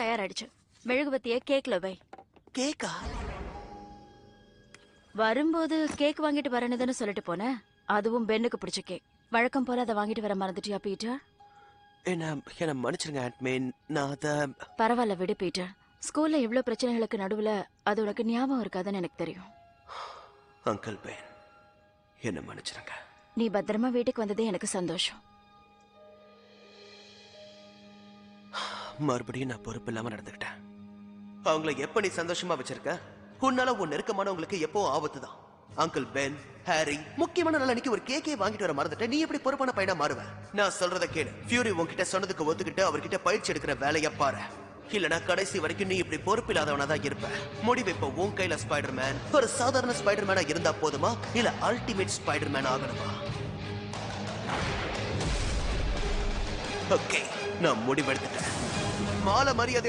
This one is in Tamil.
தயாராயிடுச்சு. மெழுகுவத்திய கேக்ல வை. கேக்கா? வரும்போது கேக் வாங்கிட்டு வரேன்னு தானே சொல்லிட்டு போனேன். அதுவும் பென்னுக்கு பிடிச்ச கேக். வழக்கம் போல அதை வாங்கிட்டு வர மறந்துட்டியா பீட்டர்? என்ன மன்னிச்சிருங்க ஆண்ட்மேன். நான் அத பரவாயில்ல விடு பீட்டர். ஸ்கூல்ல இவ்ளோ பிரச்சனைகளுக்கு நடுவுல அது உனக்கு ஞாபகம் இருக்காதுன்னு எனக்கு தெரியும். அங்கிள் பென், என்ன மன்னிச்சிருங்க. நீ பத்திரமா வீட்டுக்கு வந்ததே எனக்கு சந்தோஷம். மறுபடியும் நான் பொறுப்பு இல்லாம நடந்துக்கிட்டேன். அவங்கள எப்ப நீ சந்தோஷமா வச்சிருக்க? உன்னால உன் நெருக்கமானவங்களுக்கு எப்போ ஆபத்து தான். அங்கிள் பென், ஹாரி, முக்கியமான நாள் அன்னைக்கு ஒரு கேக்கே வாங்கிட்டு வர மறந்துட்ட. நீ எப்படி பொறுப்பான பையனா மாறுவ? நான் சொல்றத கேளு. ஃபியூரி உன்கிட்ட சொன்னதுக்கு ஒத்துக்கிட்டு அவர்கிட்ட பயிற்சி எடுக்கிற வேலையை பாரு. இல்லனா கடைசி வரைக்கும் நீ இப்படி பொறுப்பு இல்லாதவனா தான் இருப்ப. முடிவு இப்போ உன் கையில. ஸ்பைடர்மேன் ஒரு சாதாரண ஸ்பைடர்மேனா இருந்தா போதுமா, இல்ல அல்டிமேட் ஸ்பைடர்மேன் ஆகணுமா? ஓகே, நான் முடிவெடுத்துட்டேன். மாலை மரியாதை